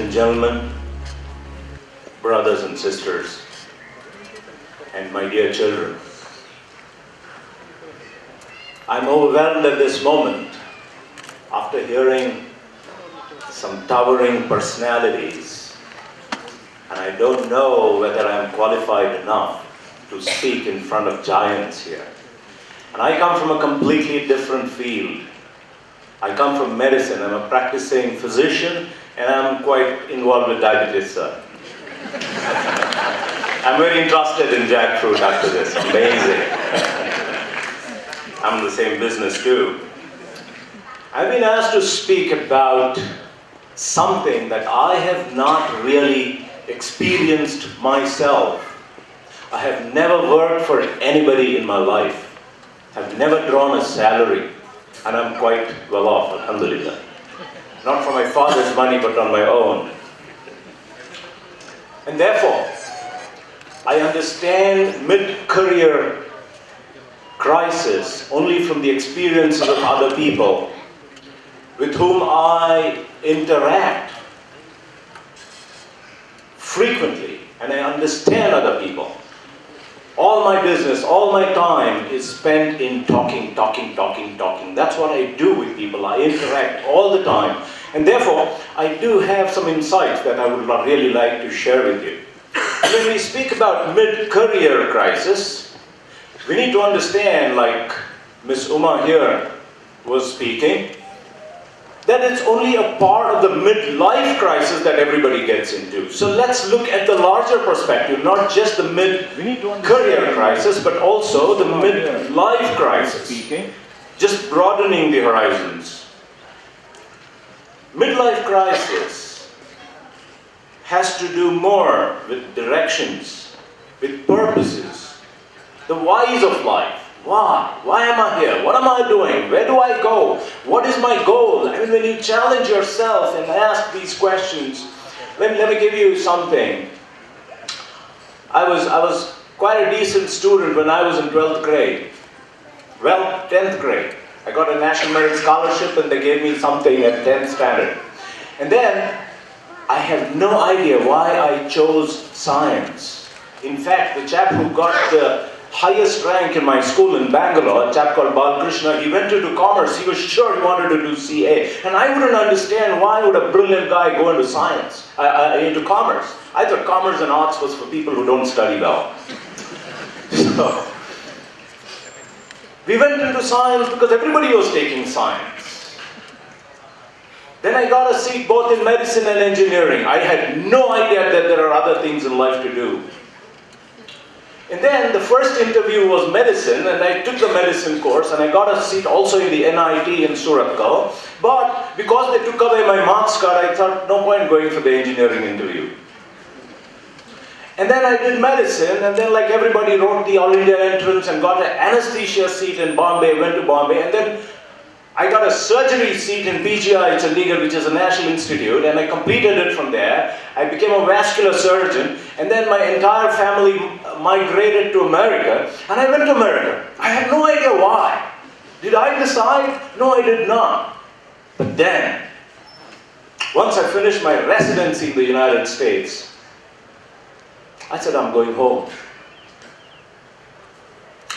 and gentlemen, brothers and sisters, and my dear children, I'm overwhelmed at this moment after hearing some towering personalities, and I don't know whether I'm qualified enough to speak in front of giants here. And I come from a completely different field. I come from medicine. I'm a practicing physician, and I'm quite involved with diabetes, sir. I'm very interested in jackfruit after this. Amazing. I'm in the same business too. I've been asked to speak about something that I have not really experienced myself. I have never worked for anybody in my life. I've never drawn a salary, and I'm quite well off, alhamdulillah. Not from my father's money, but on my own. And therefore, I understand mid-career crisis only from the experiences of other people with whom I interact frequently, and I understand other people. All my business, all my time is spent in talking. That's what I do with people. I interact all the time. And therefore, I do have some insights that I would really like to share with you. When we speak about mid-career crisis, we need to understand, like Ms. Uma here was speaking, that it's only a part of the mid-life crisis that everybody gets into. So let's look at the larger perspective, not just the mid-career crisis, but also the mid-life crisis, just broadening the horizons. Midlife crisis has to do more with directions, with purposes, the whys of life. Why? Why am I here? What am I doing? Where do I go? What is my goal? I mean, when you challenge yourself and ask these questions, let me give you something. I was quite a decent student when I was in 12th grade. Well, 10th grade. I got a National Merit Scholarship and they gave me something at 10th standard. And then, I have no idea why I chose science. In fact, the chap who got the highest rank in my school in Bangalore, a chap called Balkrishna, he went into commerce. He was sure he wanted to do CA. And I wouldn't understand why would a brilliant guy go into science, into commerce. I thought commerce and arts was for people who don't study well. So, we went into science because everybody was taking science. Then I got a seat both in medicine and engineering. I had no idea that there are other things in life to do. And then the first interview was medicine, and I took the medicine course, and I got a seat also in the NIT in Suratgal. But because they took away my marks card, I thought no point going for the engineering interview. And then I did medicine, and then like everybody wrote the All India entrance and got an anesthesia seat in Bombay, went to Bombay, and then I got a surgery seat in PGI Chandigarh, which is a national institute, and I completed it from there. I became a vascular surgeon, and then my entire family migrated to America, and I went to America. I had no idea why. Did I decide? No, I did not. But then, once I finished my residency in the United States, I said, I'm going home.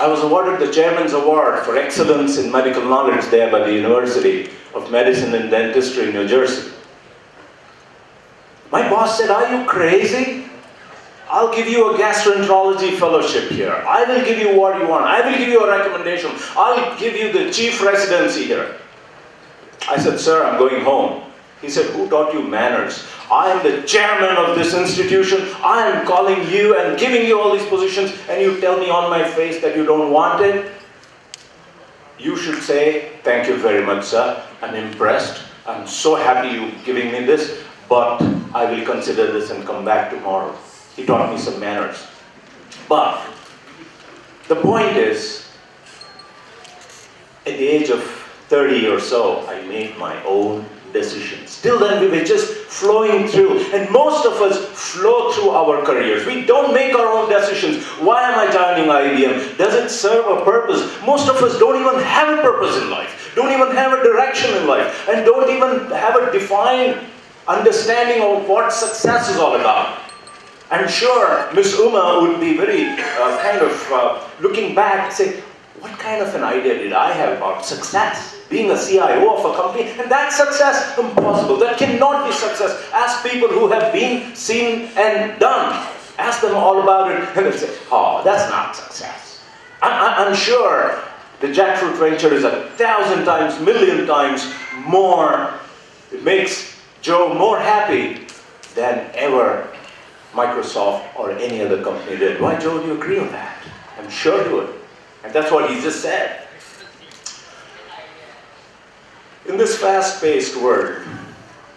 I was awarded the Chairman's Award for Excellence in Medical Knowledge there by the University of Medicine and Dentistry in New Jersey. My boss said, are you crazy? I'll give you a gastroenterology fellowship here. I will give you what you want. I will give you a recommendation. I'll give you the chief residency here. I said, sir, I'm going home. He said, who taught you manners? I am the chairman of this institution. I am calling you and giving you all these positions, and you tell me on my face that you don't want it? You should say, thank you very much, sir. I'm impressed. I'm so happy you're giving me this, but I will consider this and come back tomorrow. He taught me some manners. But the point is, at the age of 30 or so, I made my own decisions. Till then, we were just flowing through. And most of us flow through our careers. We don't make our own decisions. Why am I joining IBM? Does it serve a purpose? Most of us don't even have a purpose in life. Don't even have a direction in life. And don't even have a defined understanding of what success is all about. I'm sure Miss Uma would be very looking back and say, what kind of an idea did I have about success? Being a CIO of a company, and that's success? Impossible. That cannot be success. Ask people who have been, seen, and done. Ask them all about it, and they'll say, oh, that's not success. I'm sure the jackfruit venture is 1,000 times, million times more. It makes Joe more happy than ever Microsoft or any other company did. Why, Joe, do you agree on that? I'm sure he would. And that's what he just said. In this fast-paced world,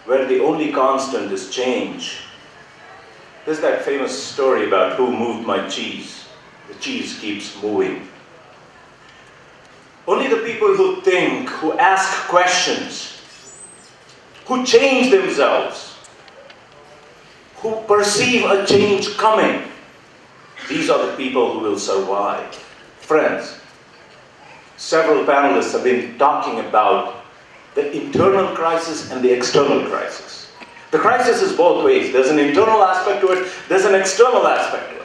where the only constant is change, there's that famous story about who moved my cheese. The cheese keeps moving. Only the people who think, who ask questions, who change themselves, who perceive a change coming, these are the people who will survive. Friends, several panelists have been talking about the internal crisis and the external crisis. The crisis is both ways. There's an internal aspect to it, there's an external aspect to it.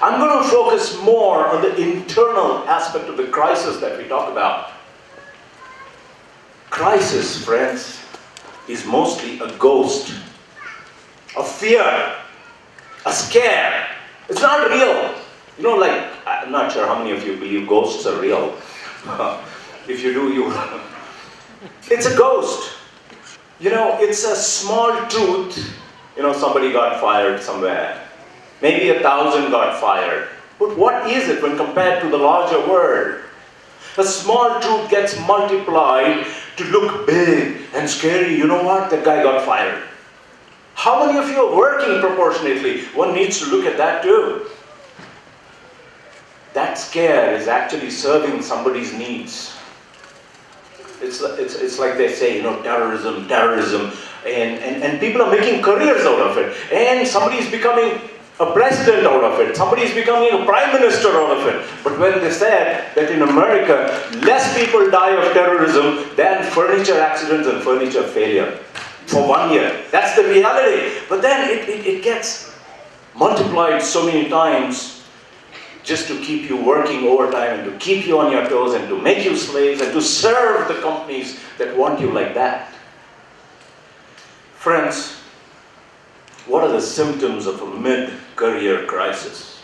I'm going to focus more on the internal aspect of the crisis that we talk about. Crisis, friends, is mostly a ghost, a fear, a scare. It's not real. You know, like, I'm not sure how many of you believe ghosts are real. If you do, you... It's a ghost. You know, it's a small truth. You know, somebody got fired somewhere. Maybe 1,000 got fired. But what is it when compared to the larger world? A small truth gets multiplied to look big and scary. You know what? That guy got fired. How many of you are working proportionately? One needs to look at that too. That scare is actually serving somebody's needs. It's like they say, you know, terrorism, and people are making careers out of it. And somebody's becoming a president out of it. Somebody's becoming a prime minister out of it. But when they said that in America, less people die of terrorism than furniture accidents and furniture failure for 1 year. That's the reality. But then it gets multiplied so many times just to keep you working overtime and to keep you on your toes and to make you slaves and to serve the companies that want you like that. Friends, what are the symptoms of a mid-career crisis?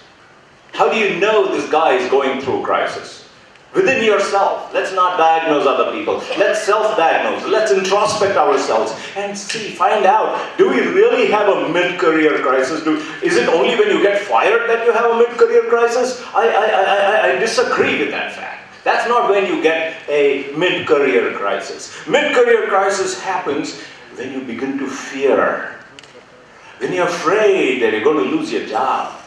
How do you know this guy is going through a crisis? Within yourself. Let's not diagnose other people. Let's self-diagnose. Let's introspect ourselves and see, find out, do we really have a mid-career crisis? Is it only when you get fired that you have a mid-career crisis? I disagree with that fact. That's not when you get a mid-career crisis. Mid-career crisis happens when you begin to fear. When you're afraid that you're going to lose your job.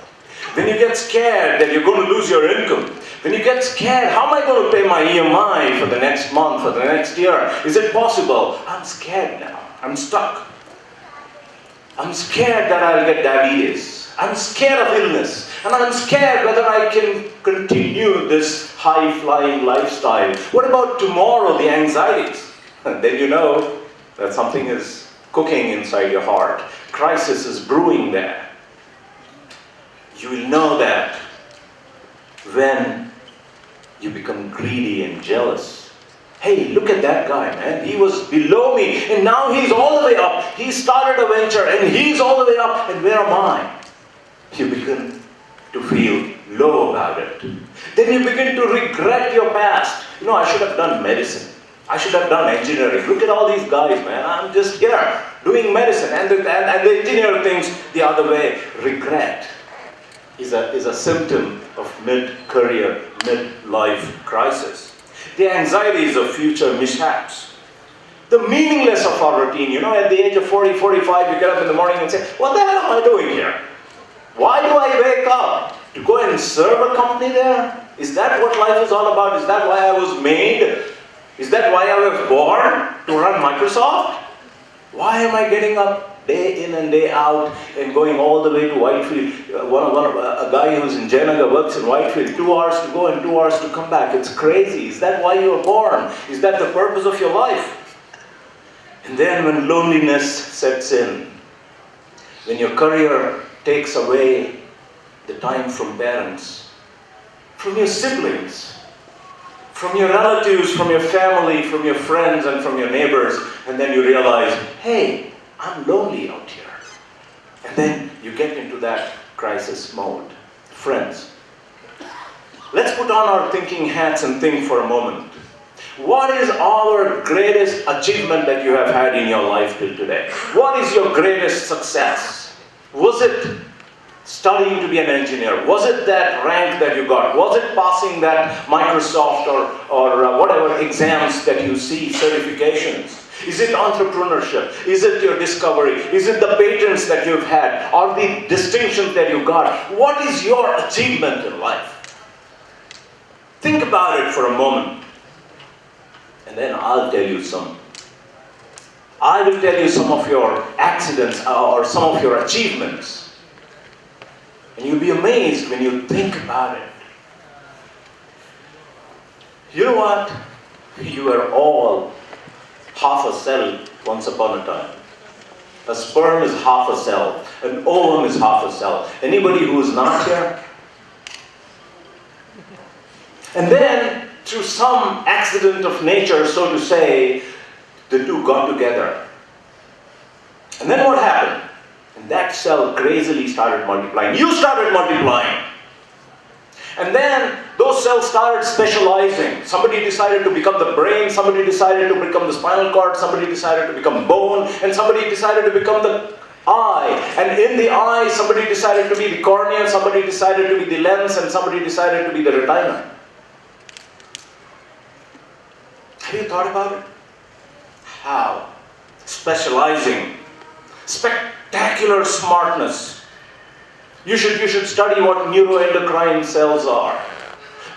When you get scared that you're going to lose your income. When you get scared, how am I going to pay my EMI for the next month, for the next year? Is it possible? I'm scared now. I'm stuck. I'm scared that I'll get diabetes. I'm scared of illness. And I'm scared whether I can continue this high-flying lifestyle. What about tomorrow, the anxieties? And then you know that something is cooking inside your heart. Crisis is brewing there. You will know that when you become greedy and jealous. Hey, look at that guy, man. He was below me, and now he's all the way up. He started a venture, and he's all the way up, and where am I? You begin to feel low about it. Then you begin to regret your past. You know, I should have done medicine. I should have done engineering. Look at all these guys, man. I'm just here doing medicine, and the engineer thinks the other way. Regret is a symptom of mid-career, mid-life crisis. The anxieties of future mishaps. The meaningless of our routine. You know, at the age of 40, 45, you get up in the morning and say, what the hell am I doing here? Why do I wake up? To go and serve a company there? Is that what life is all about? Is that why I was made? Is that why I was born? To run Microsoft? Why am I getting up day in and day out and going all the way to Whitefield? A guy who's in Jayanagar works in Whitefield, 2 hours to go and 2 hours to come back. It's crazy. Is that why you were born? Is that the purpose of your life? And then when loneliness sets in, when your career takes away the time from parents, from your siblings, from your relatives, from your family, from your friends, and from your neighbors, and then you realize, hey, I'm lonely out here. And then you get into that crisis mode. Friends, let's put on our thinking hats and think for a moment. What is our greatest achievement that you have had in your life till today? What is your greatest success? Was it studying to be an engineer? Was it that rank that you got? Was it passing that Microsoft or whatever exams that you see, certifications? Is it entrepreneurship? Is it your discovery? Is it the patents that you've had? Or the distinctions that you got? What is your achievement in life? Think about it for a moment. And then I'll tell you some. I will tell you some of your accidents or some of your achievements. And you'll be amazed when you think about it. You know what? You were all half a cell once upon a time. A sperm is half a cell. An ovum is half a cell. Anybody who is not here? And then, through some accident of nature, so to say, the two got together. And then what happened? And that cell crazily started multiplying. You started multiplying. And then those cells started specializing. Somebody decided to become the brain, somebody decided to become the spinal cord, somebody decided to become bone, and somebody decided to become the eye. And in the eye, somebody decided to be the cornea, somebody decided to be the lens, and somebody decided to be the retina. Have you thought about it? How? Specializing. Spectacular smartness. You should study what neuroendocrine cells are.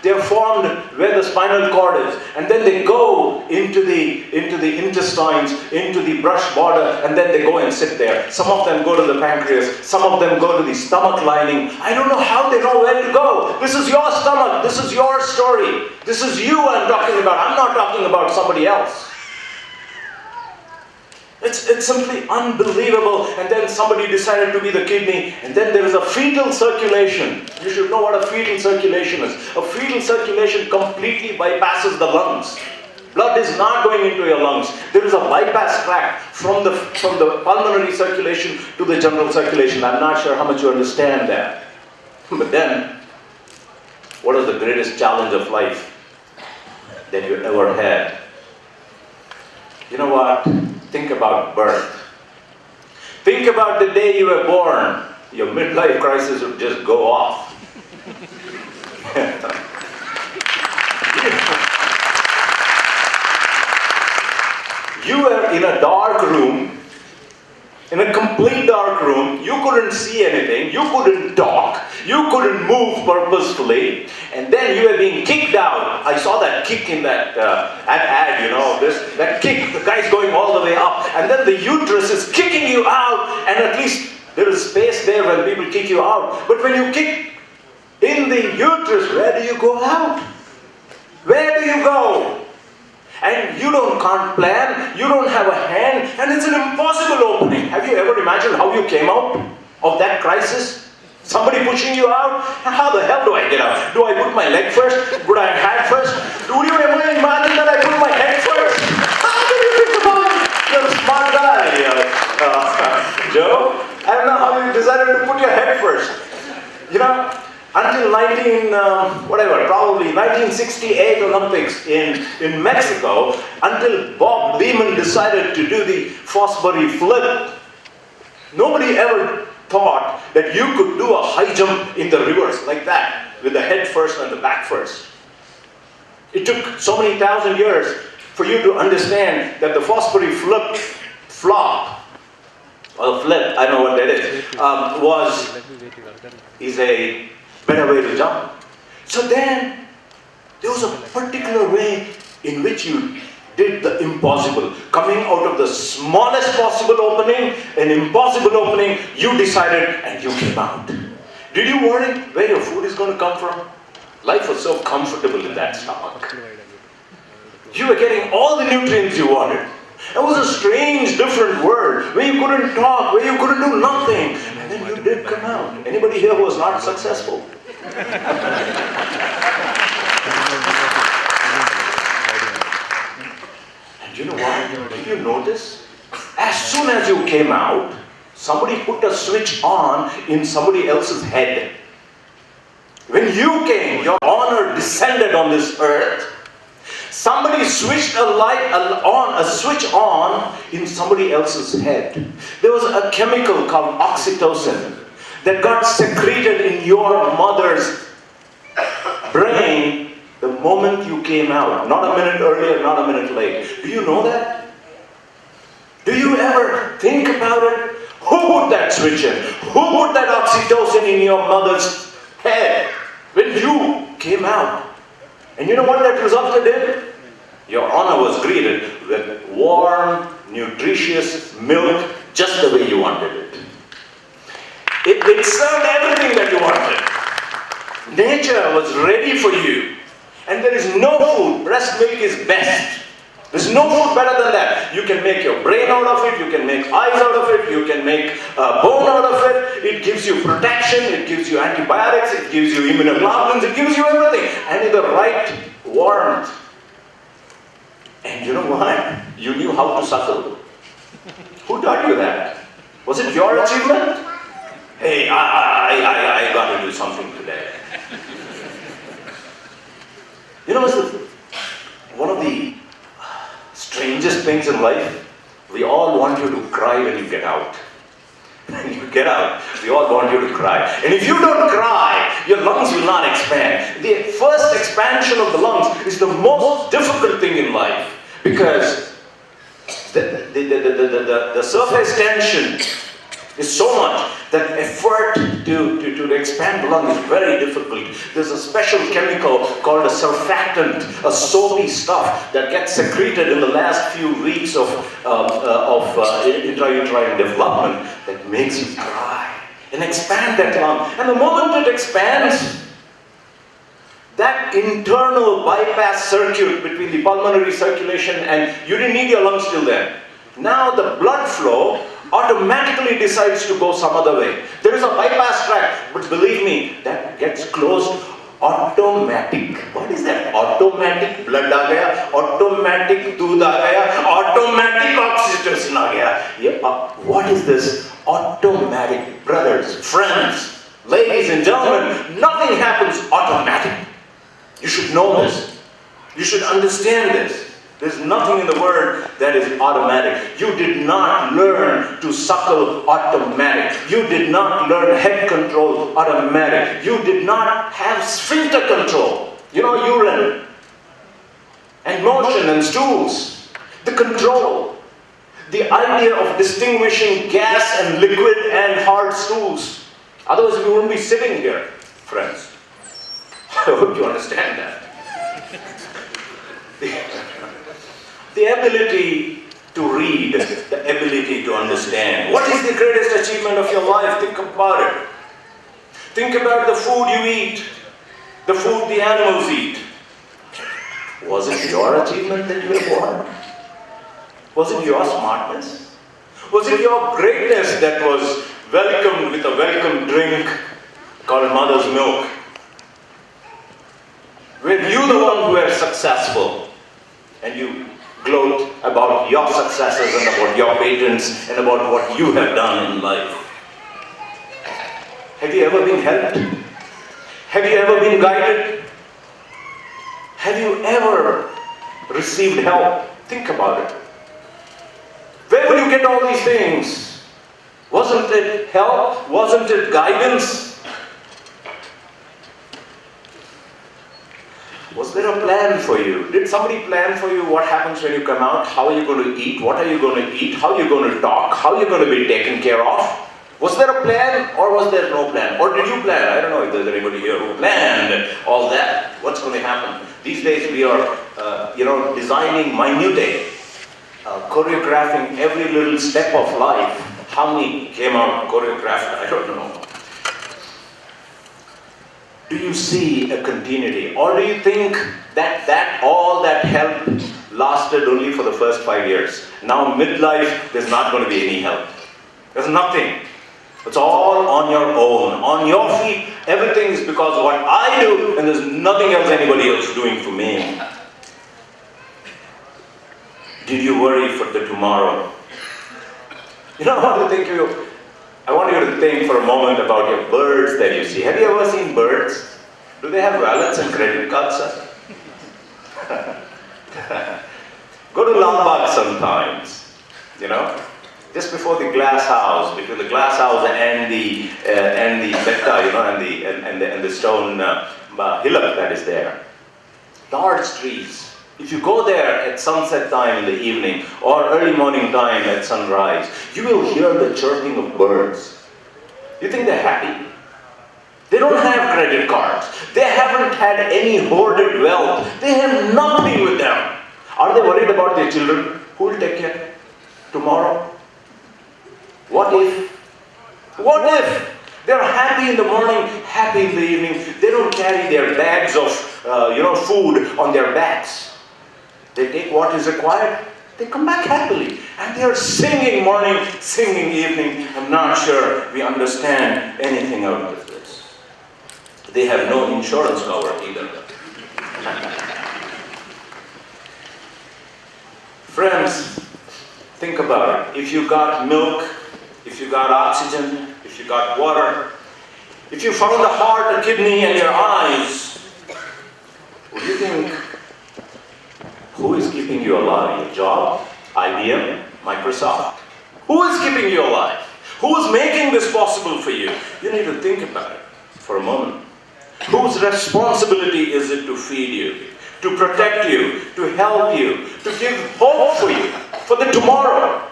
They are formed where the spinal cord is, and then they go into the intestines, into the brush border, and then they go and sit there. Some of them go to the pancreas, some of them go to the stomach lining. I don't know how they know where to go. This is your stomach, this is your story. This is you I'm talking about. I'm not talking about somebody else. It's simply unbelievable. And then somebody decided to be the kidney, and then there is a fetal circulation. You should know what a fetal circulation is. A fetal circulation completely bypasses the lungs. Blood is not going into your lungs. There is a bypass tract from the pulmonary circulation to the general circulation. I'm not sure how much you understand that. But then, what is the greatest challenge of life that you ever had? You know what? Think about birth. Think about the day you were born. Your midlife crisis would just go off. You were in a dark room, in a complete dark room. You couldn't see anything. You couldn't talk. You couldn't move purposefully. And then you were being kicked out. I saw that kick in that ad, you know, that kick. The guy's going all the way up. And then the uterus is kicking you out. And at least there is space there when people kick you out. But when you kick in the uterus, where do you go out? Where do you go? And you can't plan, you don't have a hand, and it's an impossible opening. Have you ever imagined how you came out of that crisis? Somebody pushing you out? How the hell do I get out? Do I put my leg first? Put my hand first? Do you ever imagine that I put my head first? How do you think about it? You're a smart guy, Joe. I don't know how you decided to put your head first. You know, until 1968 Olympics in Mexico, until Bob Beamon decided to do the Fosbury flip, nobody ever thought that you could do a high jump in the reverse like that, with the head first and the back first. It took so many thousand years for you to understand that the Fosbury flop, or flip, I don't know what that is a better way to jump. So then, there was a particular way in which you did the impossible. Coming out of the smallest possible opening, an impossible opening, you decided and you came out. Did you worry where your food is going to come from? Life was so comfortable in that stomach. You were getting all the nutrients you wanted. It was a strange, different world where you couldn't talk, where you couldn't do nothing. And then you did come out. Anybody here who was not successful? And you know what? Did you notice? As soon as you came out, somebody put a switch on in somebody else's head. When you came, your honor descended on this earth. Somebody switched a switch on in somebody else's head. There was a chemical called oxytocin that got secreted in your mother's brain the moment you came out. Not a minute earlier, not a minute late. Do you know that? Do you ever think about it? Who put that switch in? Who put that oxytocin in your mother's head when you came out? And you know what that resulted in? Your honor was greeted with warm, nutritious milk just the way you wanted it. It served everything that you wanted. Nature was ready for you. And there is no food. Breast milk is best. There's no food better than that. You can make your brain out of it, you can make eyes out of it, you can make bone out of it. It gives you protection, it gives you antibiotics, it gives you immunoglobulins, it gives you everything. And in the right warmth. And you know what? You knew how to suckle. Who taught you that? Was it your achievement? Hey, I got to do something today. You know, one of the strangest things in life, we all want you to cry when you get out. When you get out, we all want you to cry. And if you don't cry, your lungs will not expand. The first expansion of the lungs is the most difficult thing in life, because the surface tension is so much that effort to expand the lung is very difficult. There's a special chemical called a surfactant, a soapy stuff that gets secreted in the last few weeks of intrauterine development that makes you cry and expand that lung. And the moment it expands, that internal bypass circuit between the pulmonary circulation and you didn't need your lungs till then. Now the blood flow automatically decides to go some other way. There is a bypass tract, but believe me, that gets closed automatic. What is that? Automatic blood aa gaya, automatic doodh aa gaya, automatic oxytocin aa gaya. What is this? Automatic. Brothers, friends, ladies and gentlemen, nothing happens automatic. You should know this. You should understand this. There's nothing in the world that is automatic. You did not learn to suckle automatic. You did not learn head control automatic. You did not have sphincter control. You know, urine and motion and stools. The control. The idea of distinguishing gas and liquid and hard stools. Otherwise we wouldn't be sitting here, friends. I hope you understand that. The ability to read, the ability to understand. What is the greatest achievement of your life? Think about it. Think about the food you eat, the food the animals eat. Was it your achievement that you were born? Was it your smartness? Was it your greatness that was welcomed with a welcome drink called mother's milk? Were you the one who were successful and you gloat about your successes and about your patents and about what you have done in life? Have you ever been helped? Have you ever been guided? Have you ever received help? Think about it. Where will you get all these things? Wasn't it help? Wasn't it guidance? Was there a plan for you? Did somebody plan for you what happens when you come out? How are you going to eat? What are you going to eat? How are you going to talk? How are you going to be taken care of? Was there a plan or was there no plan? Or did you plan? I don't know if there's anybody here who planned all that. What's going to happen? These days we are, designing minutiae, choreographing every little step of life. How many came out choreographed? I don't know. Do you see a continuity? Or do you think that all that help lasted only for the first 5 years. Now midlife, there's not going to be any help. There's nothing. It's all on your own, on your feet. Everything is because of what I do, and there's nothing else anybody else is doing for me. Did you worry for the tomorrow? You know, I want you to think for a moment about your birds that you see. Have you ever seen birds? Do they have wallets and credit cards, sir? Go to Lombard sometimes, you know, just before the glass house, between the glass house and the betta, you know, and the stone hillock that is there. Large trees. If you go there at sunset time in the evening or early morning time at sunrise, you will hear the chirping of birds. You think they're happy? They don't have credit cards. They haven't had any hoarded wealth. They have nothing with them. Are they worried about their children? Who will take care? Tomorrow? What if? What if? They're happy in the morning, happy in the evening. They don't carry their bags of food on their backs. They take what is required. They come back happily. And they are singing morning, singing evening. I'm not sure we understand anything out of this. They have no insurance cover either. Friends, think about it. If you got milk, if you got oxygen, if you got water, if you found a heart, a kidney, and your eyes, would you think, who is keeping you alive? Your job? IBM? Microsoft? Who is keeping you alive? Who is making this possible for you? You need to think about it for a moment. Whose responsibility is it to feed you, to protect you, to help you, to give hope for you, for the tomorrow?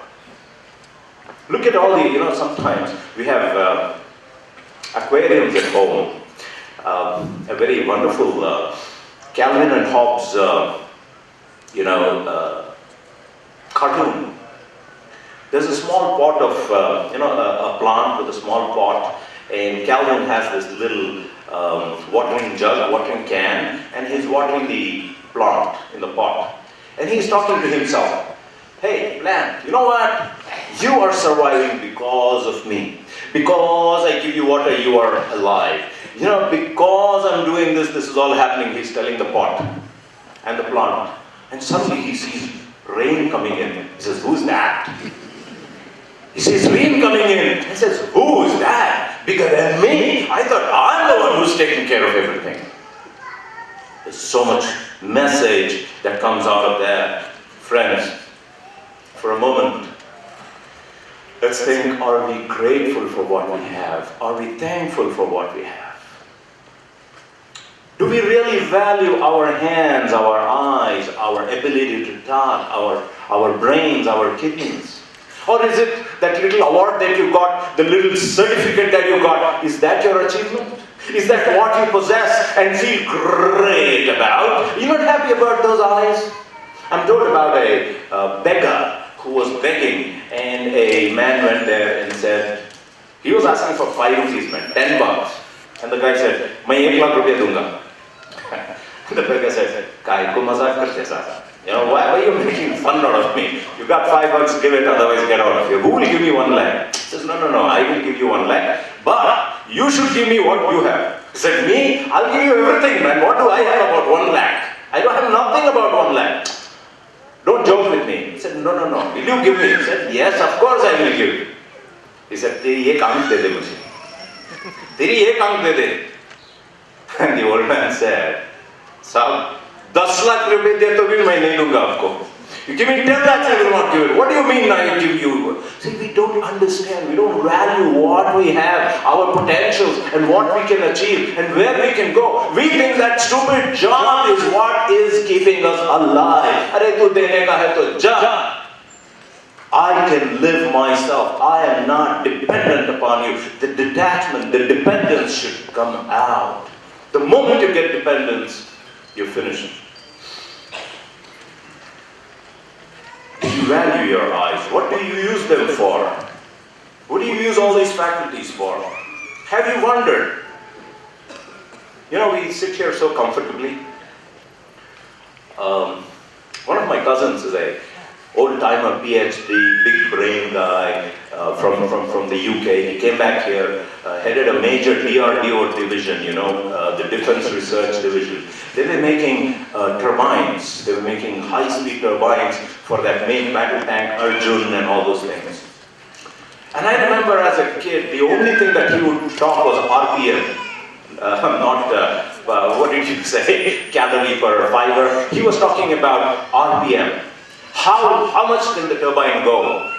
Look at all the, sometimes we have aquariums at home. A very wonderful Calvin and Hobbes, cartoon. There's a small pot of, a plant with a small pot, and Calvin has this little watering jug, watering can, and he's watering the plant in the pot. And he's talking to himself. Hey, plant, you know what? You are surviving because of me. Because I give you water, you are alive. Because I'm doing this, this is all happening. He's telling the pot and the plant. And suddenly he sees rain coming in. He says, who's that? He sees rain coming in. He says, who is that? Bigger than me. I thought I'm the one who's taking care of everything. There's so much message that comes out of that. Friends, for a moment, let's think, are we grateful for what we have? Are we thankful for what we have? Do we really value our hands, our eyes, our ability to talk, our brains, our kidneys? Or is it that little award that you got, the little certificate that you got, is that your achievement? Is that what you possess and feel great about? You're not happy about those eyes? I'm told about a beggar who was begging, and a man went there and said, he was asking for 5 rupees, man, 10 bucks. And the guy said, "Main 1 lakh rupiya dunga." The beggar said, "Kai ko mazak karte sir? Why are you making fun out of me? You got 5 bucks, give it, otherwise get out of here. Who will give me 1 lakh? He says, no, I will give you 1 lakh. But you should give me what you have. He said, me? I'll give you everything, man. What do I have about 1 lakh? I don't have nothing about 1 lakh. Don't joke with me. He said, no. Will you give me? He said, yes, of course I will give you. He said, teri ek ank de de mujhe. Teri ek ank de de. And the old man said, Sahab, 10 lakh rupees de to bhi main nahi dunga aapko. You give me 10 lakhs, I will not give it. What do you mean I give you? See, we don't understand, we don't value what we have, our potentials, and what we can achieve, and where we can go. We think that stupid job is what is keeping us alive. Arey tu dene ka hai to ja. I can live myself. I am not dependent upon you. The detachment, the dependence should come out. The moment you get dependence, you're finished. Do you value your eyes? What do you use them for? What do you use all these faculties for? Have you wondered? We sit here so comfortably. One of my cousins is a old-timer PhD, big brain guy from the UK. He came back here, headed a major DRDO division, the Defense Research Division. They were making turbines. They were making high-speed turbines for that main battle tank, Arjun, and all those things. And I remember as a kid, the only thing that he would talk was RPM. What did you say, calorie per fiber. He was talking about RPM. How much can the turbine go?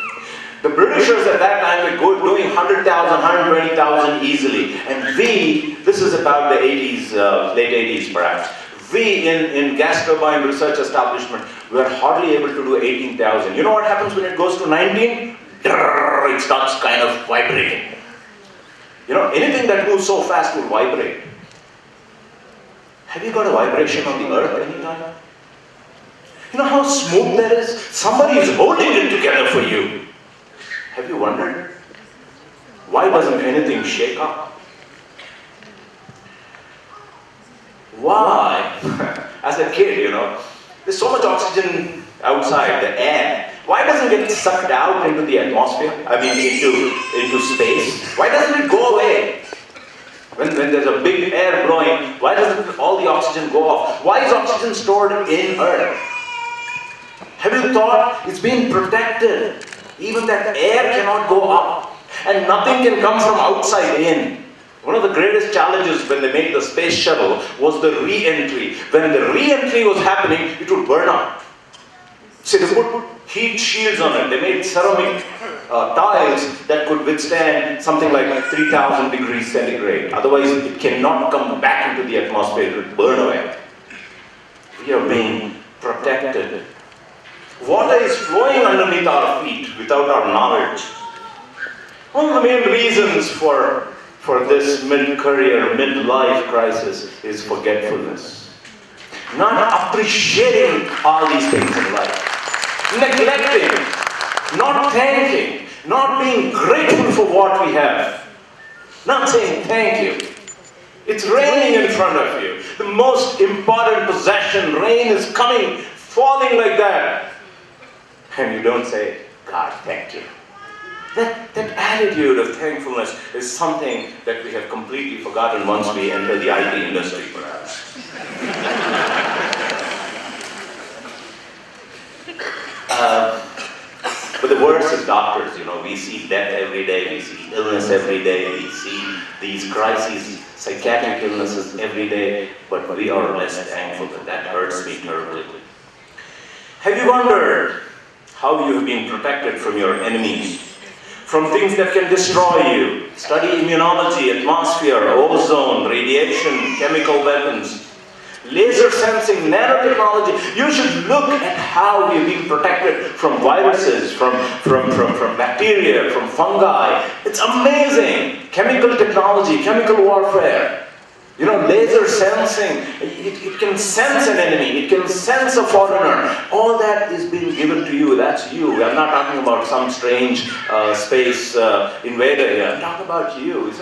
The Britishers at that time were doing 100,000, 120,000 easily. And this is about the 80s, late 80s perhaps. In gas turbine research establishment, we are hardly able to do 18,000. You know what happens when it goes to 19? It starts kind of vibrating. Anything that moves so fast will vibrate. Have you got a vibration on the earth anytime? You know how smooth that is? Somebody is holding it together for you. Have you wondered? Why doesn't anything shake up? Why? As a kid, there's so much oxygen outside, the air. Why doesn't it get sucked out into the atmosphere? Into space? Why doesn't it go away? When there's a big air blowing, why doesn't all the oxygen go off? Why is oxygen stored in Earth? Have you thought it's being protected? Even that air cannot go up. And nothing can come from outside in. One of the greatest challenges when they made the space shuttle was the re-entry. When the re-entry was happening, it would burn up. So they put heat shields on it. They made ceramic tiles that could withstand something like 3,000 degrees centigrade. Otherwise, it cannot come back into the atmosphere. It will burn away. We are being protected. Water is flowing underneath our feet without our knowledge. One of the main reasons for this mid-career, mid-life crisis is forgetfulness. Not appreciating all these things in life. Neglecting, not thanking, not being grateful for what we have. Not saying thank you. It's raining in front of you. The most important possession, rain is coming, falling like that. And you don't say, God, thank you. That attitude of thankfulness is something that we have completely forgotten once we enter the IT industry, perhaps. But the worst is doctors, we see death every day, we see illness every day, we see these crises, psychiatric illnesses every day, but we are less thankful. That hurts me terribly. Have you wondered how you have been protected from your enemies? From things that can destroy you. Study immunology, atmosphere, ozone, radiation, chemical weapons, laser sensing, nanotechnology. You should look at how we're being protected from viruses, from bacteria, from fungi. It's amazing. Chemical technology, chemical warfare. Laser sensing, it can sense an enemy, it can sense a foreigner. All that is being given to you, that's you. I'm not talking about some strange space invader here. I'm talking about you.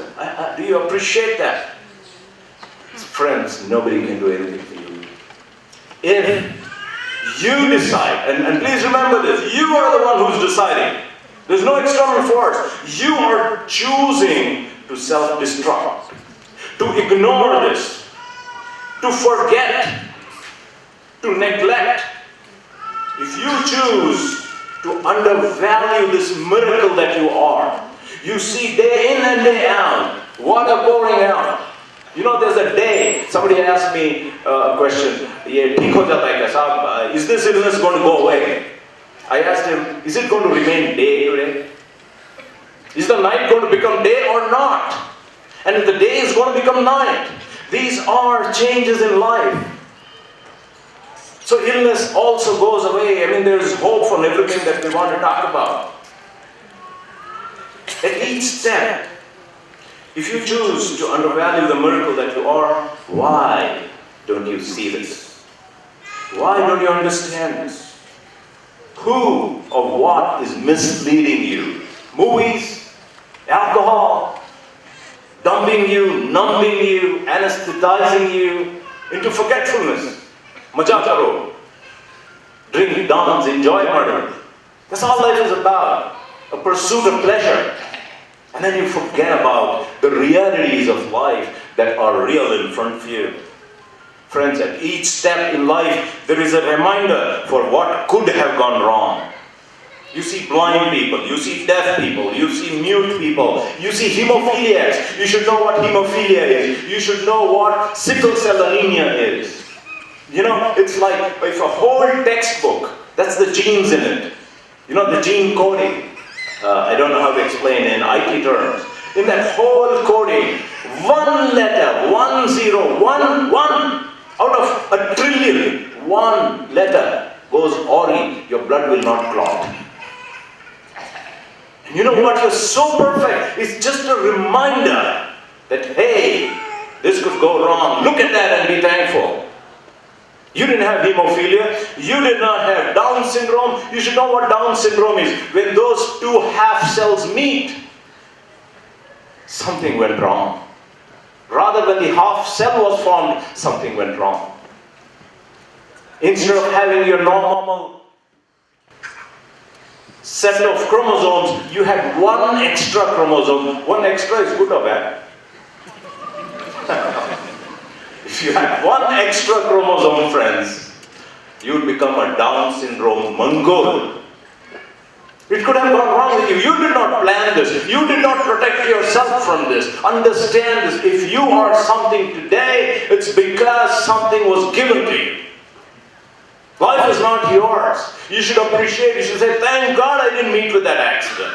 Do you appreciate that? Friends, nobody can do anything for you. If you decide, and please remember this, you are the one who's deciding. There's no external force. You are choosing to self-destruct. To ignore this, to forget, to neglect. If you choose to undervalue this miracle that you are, you see day in and day out, water pouring out. There's a day, somebody asked me a question, is this illness going to go away? I asked him, is it going to remain day today? Is the night going to become day or not? And if the day is going to become night, these are changes in life. So illness also goes away. There's hope from everything that we want to talk about. At each step, if you choose to undervalue the miracle that you are, why don't you see this? Why don't you understand this? Who or what is misleading you? Movies? Alcohol? Dumbing you, numbing you, anesthetizing you into forgetfulness. Maja karo. drink, dance, enjoy murder. That's all life is about. A pursuit of pleasure. And then you forget about the realities of life that are real in front of you. Friends, at each step in life, there is a reminder for what could have gone wrong. You see blind people, you see deaf people, you see mute people, you see hemophiliacs. You should know what hemophilia is. You should know what sickle cell anemia is. You know, it's like if a whole textbook, that's the genes in it. You know, the gene coding. I don't know how to explain in IT terms. In that whole coding, one letter, 1 0, 1 1, out of a trillion, one letter goes awry, your blood will not clot. And you know what? You're so perfect. It's just a reminder that, hey, this could go wrong. Look at that and be thankful. You didn't have hemophilia. You did not have Down syndrome. You should know what Down syndrome is. When those two half cells meet, something went wrong. Rather, when the half cell was formed, something went wrong. Instead of having your normal set of chromosomes, you had one extra chromosome. One extra is good or bad? If you had one extra chromosome, friends, you would become a Down syndrome Mongol. It could have gone wrong with you. You did not plan this. You did not protect yourself from this. Understand this. If you are something today, it's because something was given to you. Life is not yours. You should appreciate it. You should say, thank God I didn't meet with that accident.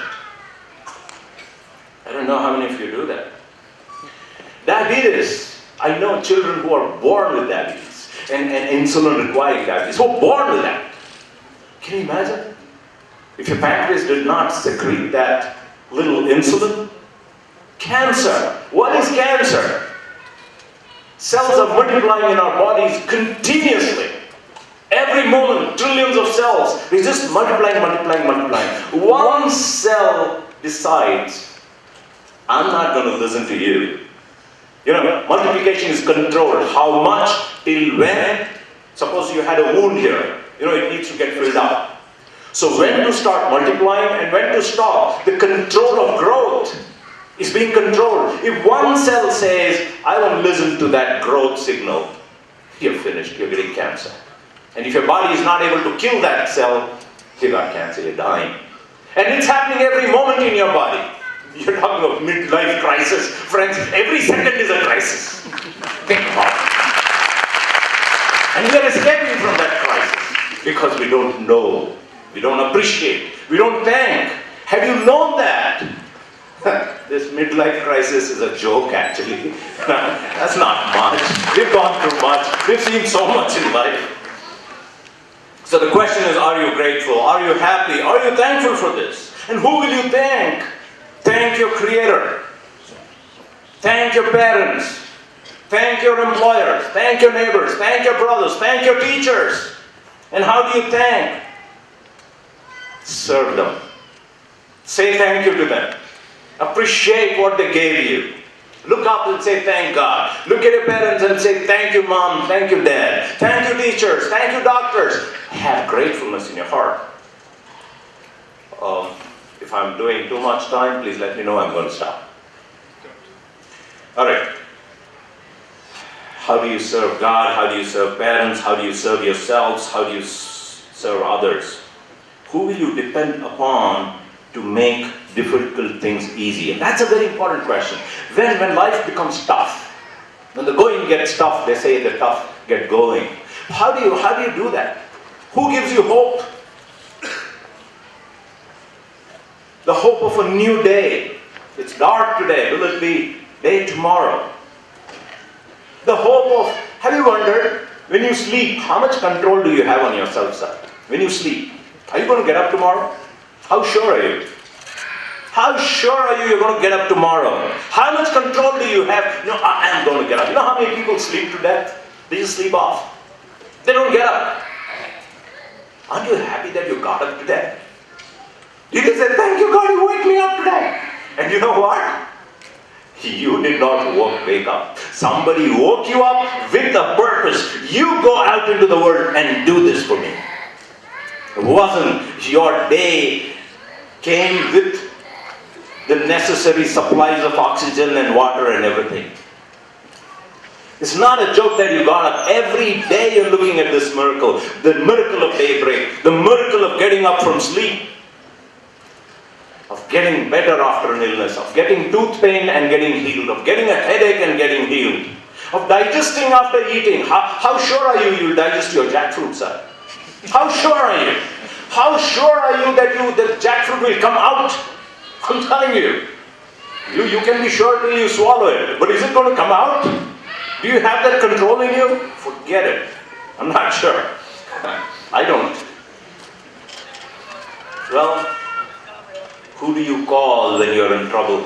I don't know how many of you do that. Diabetes. I know children who are born with diabetes and insulin requiring diabetes, who are born with that. Can you imagine? If your pancreas did not secrete that little insulin? Cancer. What is cancer? Cells are multiplying in our bodies continuously. Every moment, trillions of cells. They just multiplying, multiplying, multiplying. One cell decides, I'm not going to listen to you. You know, multiplication is controlled. How much, till when? Suppose you had a wound here. You know, it needs to get filled up. So when to start multiplying and when to stop? The control of growth is being controlled. If one cell says, I won't listen to that growth signal, you're finished, you're getting cancer. And if your body is not able to kill that cell, you got cancer, you're dying. And it's happening every moment in your body. You're talking of midlife crisis. Friends, every second is a crisis. Think about it. And we are escaping from that crisis because we don't know. We don't appreciate. We don't thank. Have you known that? This midlife crisis is a joke, actually. That's not much. We've gone through much. We've seen so much in life. So the question is, are you grateful? Are you happy? Are you thankful for this? And who will you thank? Thank your Creator. Thank your parents. Thank your employers. Thank your neighbors. Thank your brothers. Thank your teachers. And how do you thank? Serve them. Say thank you to them. Appreciate what they gave you. Look up and say thank God. Look at your parents and say thank you mom, thank you dad. Thank you teachers, thank you doctors. Have gratefulness in your heart. If I'm doing too much time, please let me know. I'm going to stop. All right. How do you serve God? How do you serve parents? How do you serve yourselves? How do you serve others? Who will you depend upon to make difficult things easier? That's a very important question. When life becomes tough, when the going gets tough, they say the tough get going. How do you do that? Who gives you hope? The hope of a new day. It's dark today. Will it be day tomorrow? The hope of, have you wondered, when you sleep, how much control do you have on yourself, sir? When you sleep, are you going to get up tomorrow? How sure are you? How sure are you you're going to get up tomorrow? How much control do you have? No, I am going to get up. You know how many people sleep to death? They just sleep off. They don't get up. Aren't you happy that you got up today? You can say, thank you God, you wake me up today. And you know what? You did not wake up. Somebody woke you up with a purpose. You go out into the world and do this for me. It wasn't your day came with the necessary supplies of oxygen and water and everything. It's not a joke that you got up. Every day you're looking at this miracle. The miracle of daybreak. The miracle of getting up from sleep. Of getting better after an illness. Of getting tooth pain and getting healed. Of getting a headache and getting healed. Of digesting after eating. How sure are you'll digest your jackfruit, sir? How sure are you? How sure are you that the jackfruit will come out? I'm telling you. You can be sure till you swallow it. But is it going to come out? Do you have that control in you? Forget it. I'm not sure. I don't. Well, who do you call when you're in trouble?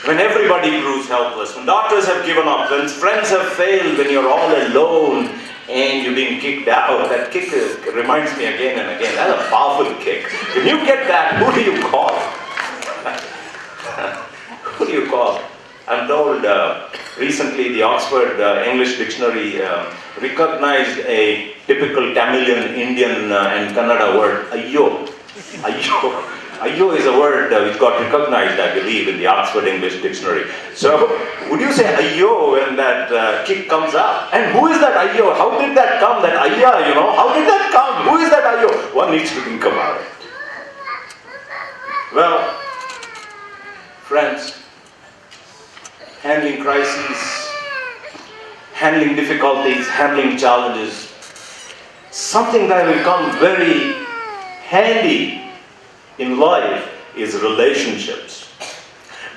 When everybody proves helpless, when doctors have given up, when friends have failed, when you're all alone and you're being kicked out. That kick reminds me again and again. That's a powerful kick. When you get that, who do you call? Who do you call? I'm told recently the Oxford English Dictionary recognized a typical Tamilian, Indian and Kannada word, ayyo. Ayyo. Ayyo is a word which got recognized, I believe, in the Oxford English Dictionary. So, would you say ayyo when that kick comes out? And who is that ayyo? How did that come? That ayya, how did that come? Who is that ayyo? One needs to think about it. Well, friends, handling crises, handling difficulties, handling challenges, something that will come very handy in life is relationships.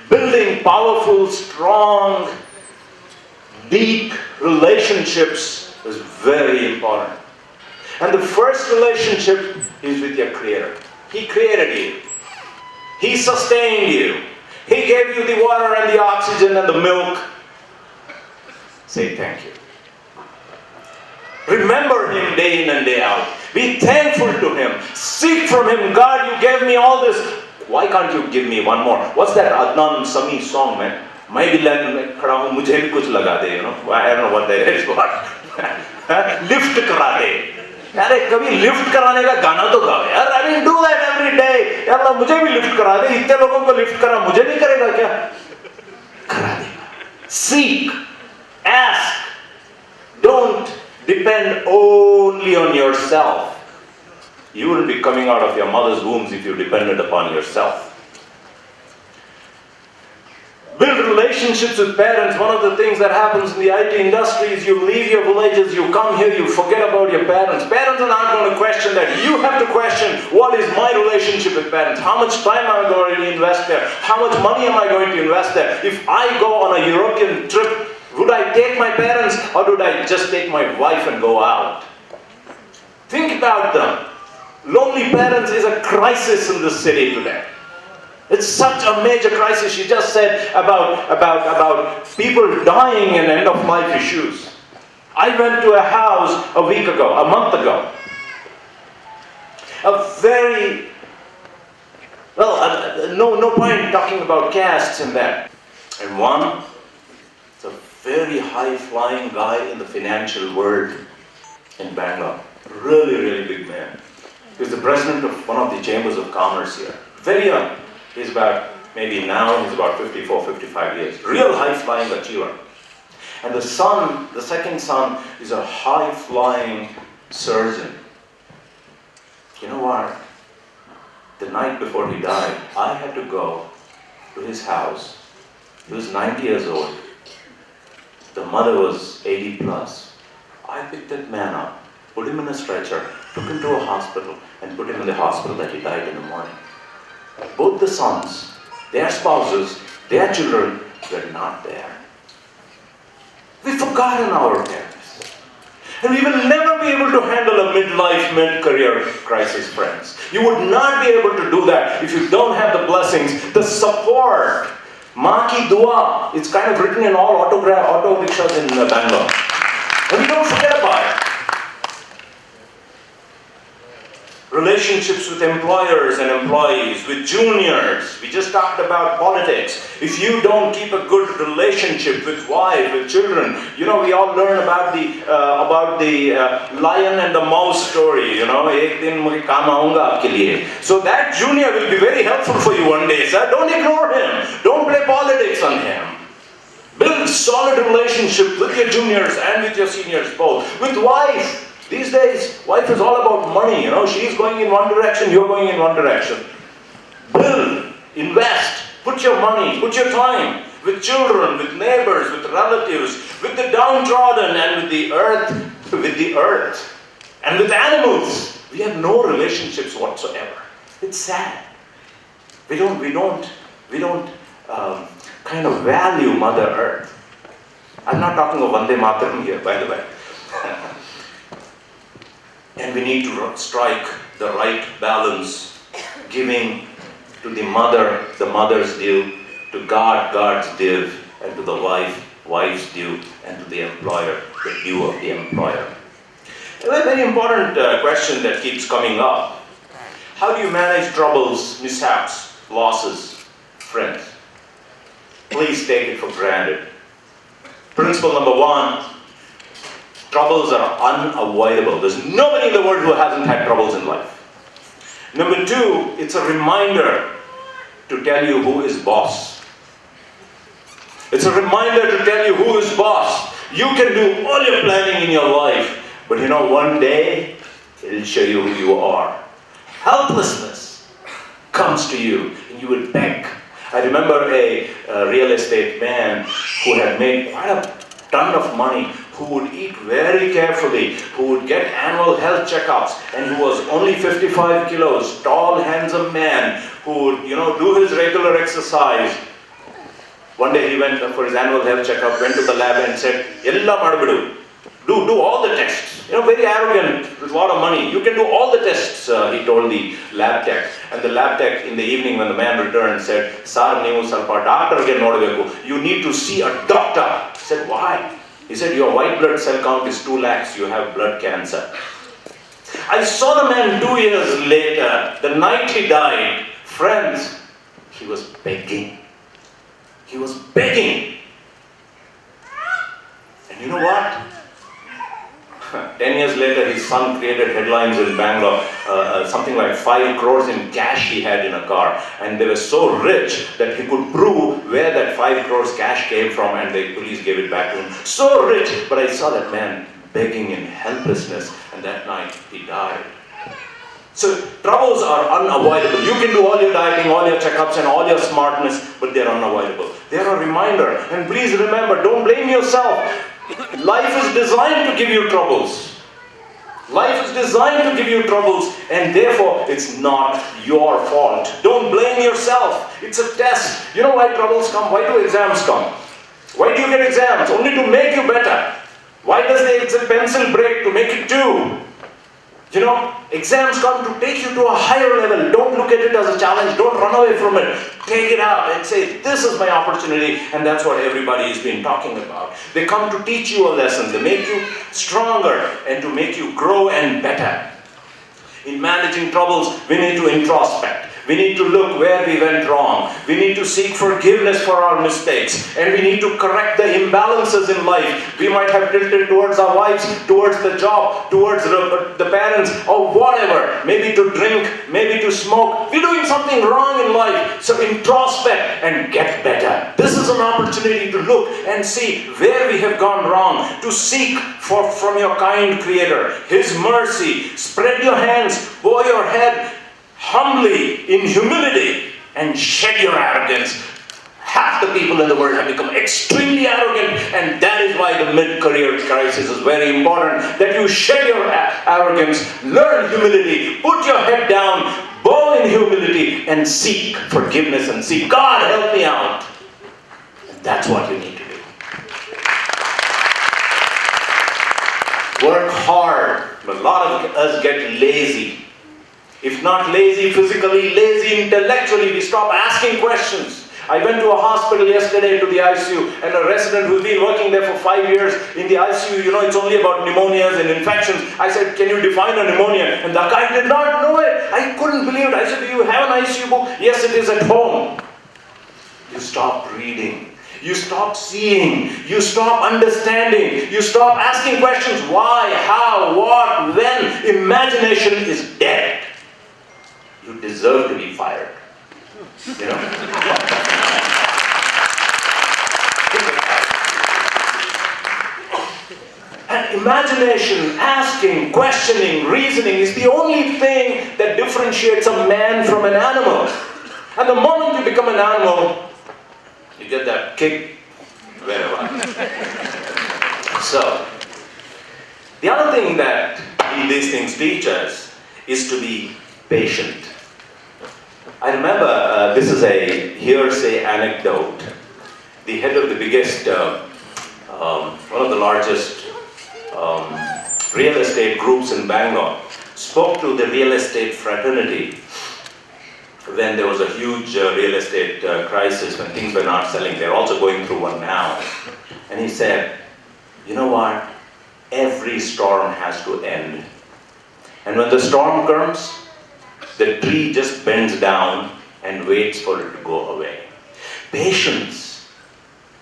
Building powerful, strong, deep relationships is very important. And the first relationship is with your Creator. He created you. He sustained you. He gave you the water and the oxygen and the milk. Say thank you. Remember Him day in and day out. Be thankful to Him. Seek from Him. God, you gave me all this. Why can't you give me one more? What's that Adnan Sami song, man? I don't know what that is. Lift kara de. अरे कभी lift कराने का गाना तो गाओ यार. I mean, do that every day. यार अल्लाह मुझे भी लिफ्ट करा दे. इतने लोगों को लिफ्ट करा, मुझे नहीं करेगा क्या? करा देगा. Seek, ask. Don't depend only on yourself. You wouldn't be coming out of your mother's wombs if you depended upon yourself. Build relationships with parents. One of the things that happens in the IT industry is you leave your villages, you come here, you forget about your parents. Parents are not going to question that. You have to question, what is my relationship with parents? How much time am I going to invest there? How much money am I going to invest there? If I go on a European trip, would I take my parents or would I just take my wife and go out? Think about them. Lonely parents is a crisis in the city today. It's such a major crisis. She just said about people dying and end-of-life issues. I went to a house a month ago. No point talking about castes and that. And one, it's a very high-flying guy in the financial world in Bangalore. Really, really big man. He was the president of one of the chambers of commerce here. Very young. He's about 54, 55 years. Real high-flying achiever. And the second son, is a high-flying surgeon. You know what? The night before he died, I had to go to his house. He was 90 years old. The mother was 80 plus. I picked that man up, put him in a stretcher, took him to a hospital, and put him in the hospital that he died in the morning. Both the sons, their spouses, their children were not there. We've forgotten our parents. And we will never be able to handle a midlife, mid-career crisis, friends. You would not be able to do that if you don't have the blessings, the support. Maa ki dua. It's kind of written in all auto rickshaws in Bangalore. And we don't forget about it. Relationships with employers and employees, with juniors. We just talked about politics. If you don't keep a good relationship with wife, with children, we all learn about the lion and the mouse story. Ek din mujhe kaam aunga aapke liye. So that junior will be very helpful for you one day, sir. Don't ignore him. Don't play politics on him. Build solid relationship with your juniors and with your seniors both. With wife. These days, wife is all about money, She's going in one direction, you're going in one direction. Build, invest, put your money, put your time with children, with neighbors, with relatives, with the downtrodden and with the earth, and with animals. We have no relationships whatsoever. It's sad. We don't kind of value Mother Earth. I'm not talking of Vande Mataram here, by the way. And we need to strike the right balance, giving to the mother's due, to God, God's due, and to the wife's due, and to the employer, the due of the employer. A very important question that keeps coming up. How do you manage troubles, mishaps, losses, friends? Please take it for granted. Principle number 1. Troubles are unavoidable. There's nobody in the world who hasn't had troubles in life. Number 2, it's a reminder to tell you who is boss. It's a reminder to tell you who is boss. You can do all your planning in your life, but one day, it'll show you who you are. Helplessness comes to you, and you will beg. I remember a real estate man who had made quite a ton of money, who would eat very carefully, who would get annual health checkups, and who was only 55 kilos, tall, handsome man, who would, do his regular exercise. One day he went for his annual health checkup, went to the lab and said, "Ella madbidu. Do all the tests." Very arrogant, with a lot of money. "You can do all the tests," he told the lab tech. And the lab tech, in the evening when the man returned, said, "Sir, neevu salpa doctor ge nodabeku. You need to see a doctor." He said, "Why?" He said, "Your white blood cell count is 2 lakhs. You have blood cancer." I saw the man 2 years later. The night he died, friends, he was begging. He was begging. And you know what? 10 years later, his son created headlines in Bangalore, something like 5 crores in cash he had in a car. And they were so rich that he could prove where that 5 crores cash came from, and the police gave it back to him. So rich, but I saw that man begging in helplessness, and that night he died. So troubles are unavoidable. You can do all your dieting, all your checkups, and all your smartness, but they're unavoidable. They're a reminder. And please remember, don't blame yourself. Life is designed to give you troubles. Life is designed to give you troubles, and therefore it's not your fault. Don't blame yourself. It's a test. You know why troubles come? Why do exams come? Why do you get exams? Only to make you better. Why does the pencil break? To make it 2. Exams come to take you to a higher level. Don't look at it as a challenge. Don't run away from it. Take it out and say, "This is my opportunity," and that's what everybody has been talking about. They come to teach you a lesson. They make you stronger and to make you grow and better. In managing troubles, we need to introspect. We need to look where we went wrong. We need to seek forgiveness for our mistakes. And we need to correct the imbalances in life. We might have tilted towards our wives, towards the job, towards the parents, or whatever. Maybe to drink, maybe to smoke. We're doing something wrong in life. So introspect and get better. This is an opportunity to look and see where we have gone wrong. To seek from your kind Creator His mercy. Spread your hands, bow your head, humbly, in humility, and shed your arrogance. Half the people in the world have become extremely arrogant, and that is why the mid-career crisis is very important, that you shed your arrogance, learn humility, put your head down, bow in humility, and seek forgiveness and seek, "God, help me out." That's what you need to do. Work hard, but a lot of us get lazy. If not lazy physically, lazy intellectually. We stop asking questions. I went to a hospital yesterday to the ICU, and a resident who's been working there for 5 years in the ICU, you know, it's only about pneumonias and infections. I said, can you define a pneumonia? And the guy did not know it. I couldn't believe it. I said, do you have an ICU book? Yes, it is at home. You stop reading. You stop seeing, you stop understanding, you stop asking questions. Why, how, what, when? Imagination is dead. You deserve to be fired. You know? And imagination, asking, questioning, reasoning is the only thing that differentiates a man from an animal. And the moment you become an animal, you get that kick wherever. So, the other thing that these things teach us is to be patient. I remember, this is a hearsay anecdote. The head of the biggest, one of the largest real estate groups in Bangalore spoke to the real estate fraternity when there was a huge real estate crisis, when things were not selling. They're also going through one now. And he said, you know what? Every storm has to end. And when the storm comes, the tree just bends down and waits for it to go away. Patience.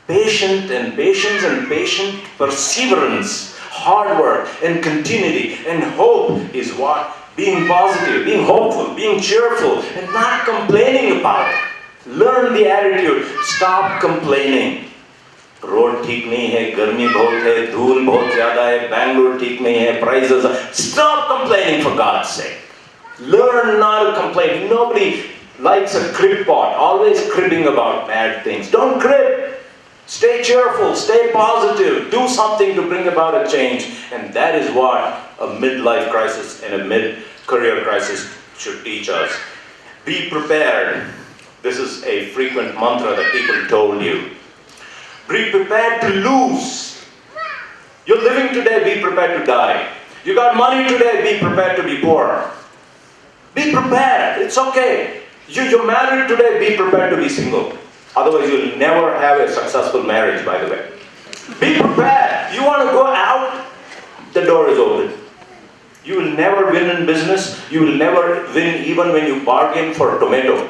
Patient and patience and patient perseverance, hard work and continuity and hope is what? Being positive, being hopeful, being cheerful, and not complaining about it. Learn the attitude. Stop complaining. Road ठीक नहीं है, गर्मी बहुत है, धूल बहुत ज़्यादा है, Bangalore ठीक नहीं है, prices. Stop complaining for God's sake. Learn not to complain. Nobody likes a crib pot, always cribbing about bad things. Don't crib. Stay cheerful, stay positive, do something to bring about a change. And that is what a midlife crisis and a mid-career crisis should teach us. Be prepared. This is a frequent mantra that people told you. Be prepared to lose. You're living today, be prepared to die. You got money today, be prepared to be poor. Be prepared, it's okay. You're married today, be prepared to be single. Otherwise, you'll never have a successful marriage, by the way. Be prepared. You want to go out, the door is open. You will never win in business. You will never win even when you bargain for a tomato.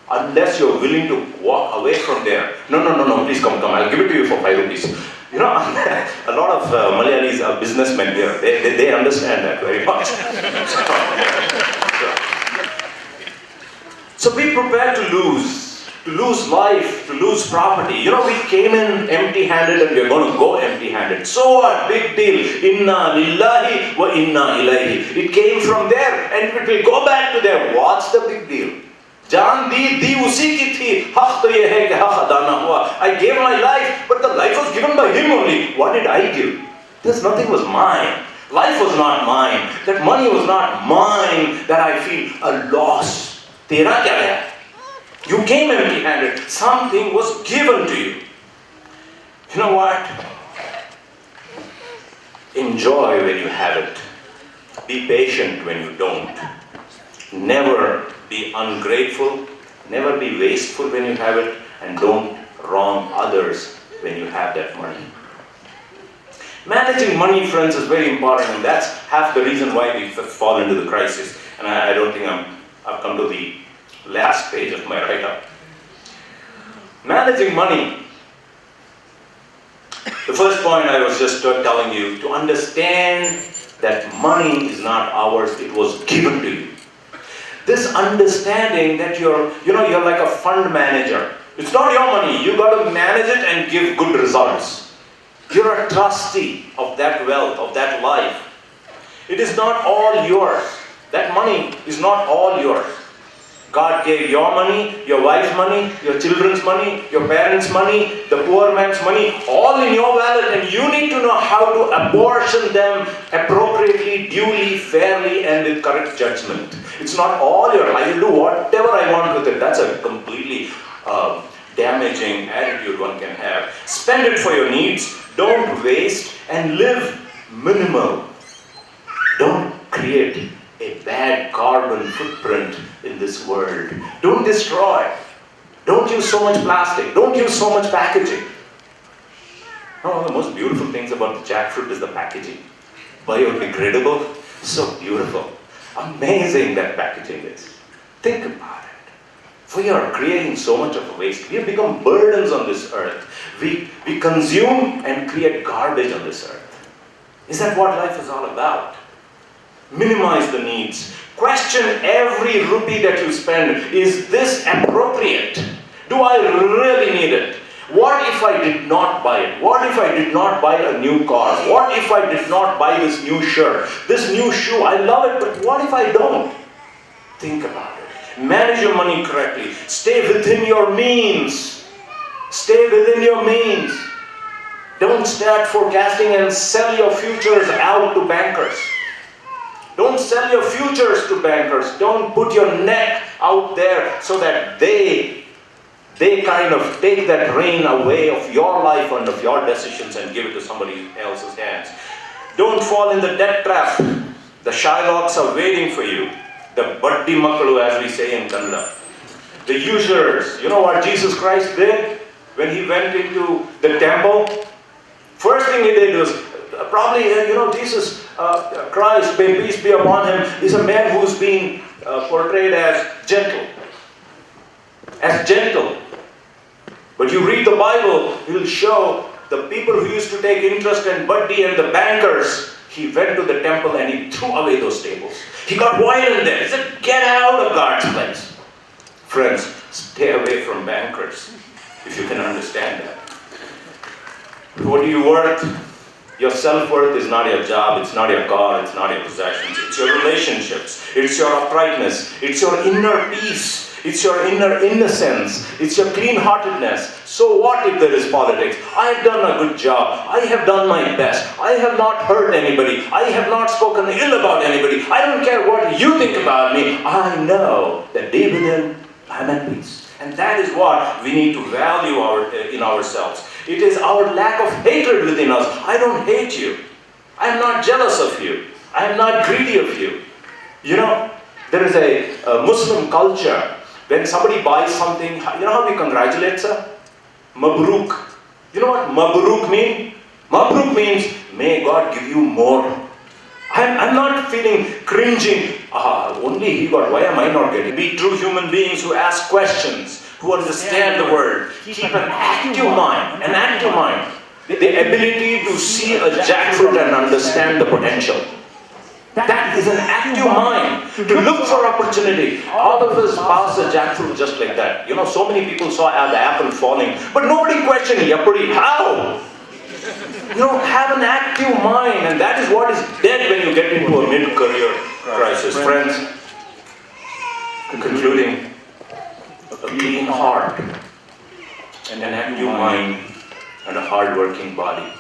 Unless you're willing to walk away from there. No, please come. I'll give it to you for 5 rupees. You know, a lot of Malayalis are businessmen here. They understand that very much. So be prepared to lose. To lose life, to lose property. You know, we came in empty-handed and we're going to go empty-handed. So what? Big deal. Inna lillahi wa inna ilaihi. It came from there and it will go back to there. What's the big deal? Jaan di usi ki thi. Haq to ye hai ki haq ada na hua. I gave my life, but the life was given by him only. What did I give? There's nothing was mine. Life was not mine. That money was not mine. That I feel a loss. Tera kya hai? You came empty-handed. Something was given to you. You know what? Enjoy when you have it. Be patient when you don't. Never be ungrateful. Never be wasteful when you have it. And don't wrong others when you have that money. Managing money, friends, is very important. And that's half the reason why we fall into the crisis. And I don't think I've come to the last page of my write-up. Managing money. The first point I was just telling you, to understand that money is not ours, it was given to you. This understanding that you're like a fund manager. It's not your money, you got to manage it and give good results. You're a trustee of that wealth, of that life. It is not all yours. That money is not all yours. God gave your money, your wife's money, your children's money, your parents' money, the poor man's money, all in your wallet, and you need to know how to apportion them appropriately, duly, fairly, and with correct judgment. It's not all yours. I will do whatever I want with it. That's a completely damaging attitude one can have. Spend it for your needs. Don't waste and live minimal. Don't create a bad carbon footprint in this world. Don't destroy. Don't use so much plastic. Don't use so much packaging. One of the most beautiful things about the jackfruit is the packaging. Biodegradable, so beautiful. Amazing that packaging is. Think about it. We are creating so much of a waste. We have become burdens on this earth. We consume and create garbage on this earth. Is that what life is all about? Minimize the needs. Question every rupee that you spend. Is this appropriate? Do I really need it? What if I did not buy it? What if I did not buy a new car? What if I did not buy this new shirt? This new shoe, I love it, but what if I don't? Think about it. Manage your money correctly. Stay within your means. Stay within your means. Don't start forecasting and sell your futures out to bankers. Don't sell your futures to bankers. Don't put your neck out there so that they kind of take that reign away of your life and of your decisions and give it to somebody else's hands. Don't fall in the debt trap. The Shylocks are waiting for you. The Baddi Makkalu, as we say in Kannada. The usurers. You know what Jesus Christ did when he went into the temple? First thing he did was, probably, Jesus Christ, may peace be upon him, is a man who's being portrayed as gentle. As gentle. But you read the Bible, it will show the people who used to take interest in Baddi and the bankers, he went to the temple and he threw away those tables. He got violent there. He said, get out of God's place. Friends, stay away from bankers, if you can understand that. What are you worth? Your self-worth is not your job, it's not your car, it's not your possessions, it's your relationships, it's your uprightness, it's your inner peace. It's your inner innocence. It's your clean-heartedness. So what if there is politics? I have done a good job. I have done my best. I have not hurt anybody. I have not spoken ill about anybody. I don't care what you think about me. I know that deep within, I'm at peace. And that is what we need to value in ourselves. It is our lack of hatred within us. I don't hate you. I am not jealous of you. I am not greedy of you. You know, there is a Muslim culture. When somebody buys something, you know how we congratulate, sir? Mabruk. You know what Mabruk means? Mabruk means, may God give you more. I'm not feeling cringing. Only he got, why am I not getting? Be true human beings who ask questions, who understand the word. Keep an active mind, The ability to see a jackfruit and understand the potential. That is an active mind to look for opportunity. All of us pass the jackfruit just like that. You know, so many people saw the apple falling, but nobody questioned, Yapuri, how? You know, have an active mind, and that is what is dead when you get into a mid-career crisis. Friends, concluding, a clean heart, and an active mind, and a hard-working body.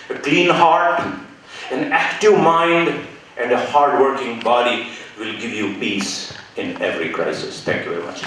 A clean heart, an active mind, and a hard-working body will give you peace in every crisis. Thank you very much.